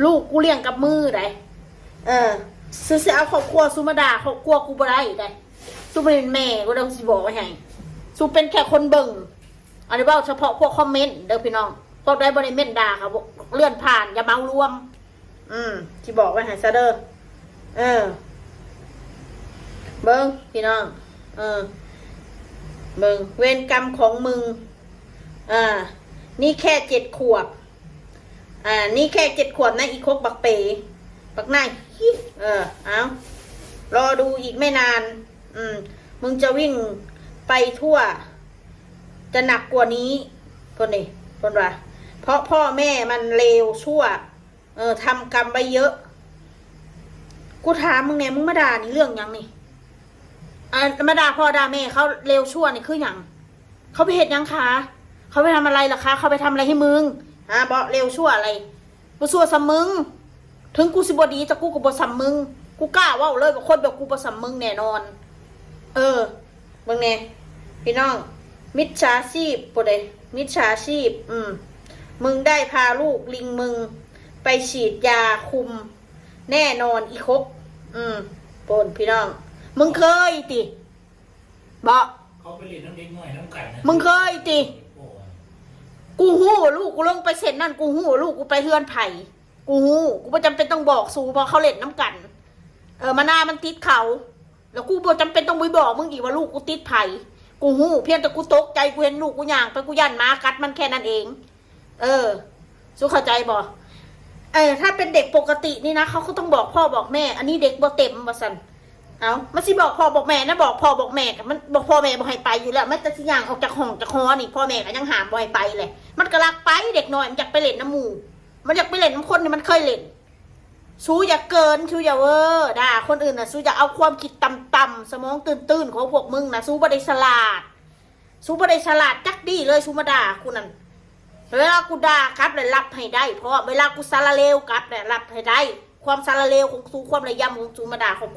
ลูกกูเลี้ยงกับมือได้ซื้อเอาครอบครัวซูมาดาครอบครัวกูบ่ได้ได้ซูเป็นแม่กูต้องสิบอกไว้ให้ซูเป็นแค่คนเบิ่งอันนี้ว่าเฉพาะพวกคอมเมนต์เด้อพี่น้องพวกได้บริเมนด่าครับเลื่อนผ่านอย่าเมารวมที่บอกไว้ให้ซะเด้อเบิ่งพี่น้องเบิ่งเวรกรรมของมึงนี่แค่7 ขวบนี่แค่7 ขวบนะอีคกบักเป๋บักนายเอารอดูอีกไม่นานมึงจะวิ่งไปทั่วจะหนักกว่านี้คนว่าเพราะพ่อแม่มันเลวชั่วทำกรรมไปเยอะกูถามมึงเนี่ยมึงมาด่านี่เรื่องยังนี่มาด่าพ่อด่าแม่เขาเลวชั่วนี่คืออย่างเขาไปเหตุยังคะเขาไปทำอะไรล่ะคะเขาไปทำอะไรให้มึงบอกเลวชั่วอะไรกูชั่วสมึงถึงกูสิบดีแต่กูก็บ่สัมมึงกูกล้าว่าเลยว่าคนแบบกูบ่สัมมึงแน่นอนมึงเนี่ยพี่น้องมิจฉาชีพปะเดมิจฉาชีพมึงได้พาลูกลิงมึงไปฉีดยาคุมแน่นอนอีคกปนพี่น้องมึงเคยติบอกเขาไปเรียนน้ำเด็กหน่อยน้ำไก่นะมึงเคยติกูหู้ลูกกูลงไปเซ็นนั่นกูหู้ลูกกูไปเฮือนไผ่กูหู้กูไม่จำเป็นต้องบอกสูเพราะเขาเล่นน้ำกันมานามันติดเขาแล้วกูบ่จำเป็นต้องไปบอกมึงอีกว่าลูกกูติดไผ่กูหู้เพียงแต่กูตกใจกูเห็นลูกกูย่างไปกูยันม้ากัดมันแค่นั้นเองสู้เข้าใจบ่ถ้าเป็นเด็กปกตินี่นะเขาก็ต้องบอกพ่อบอกแม่อันนี้เด็กบ่เต็มบ่สันมันสิบอกพ่อบอกแม่นะบอกพ่อบอกแม่มันบอกพ่อแม่บอกให้ไปอยู่แล้วมันจะสิย่างออกจากห้องจากหอนี่พ่อแม่ก็ยังหามบ่ให้ไปเลยมันก็รักไปเด็กน้อยมันอยากไปเล่นน้ำหมู่มันอยากไปเล่นน้ำคนนี่มันเคยเล่นสู้อย่าเกินสู้อย่าเวอร์ด่าคนอื่นนะสู้อย่าเอาความคิดต่ำๆสมองตื่นๆของพวกมึงนะสู้บ่ได้ฉลาดสู้บ่ได้ฉลาดจักดีเลยสู้มาด่ากูนั่นเวลากูด่าครับเลยรับให้ได้เพราะเวลากูสารเลวครับเลยรับให้ได้ความสารเลวของสู้ความระยำของสู้มาด่าของ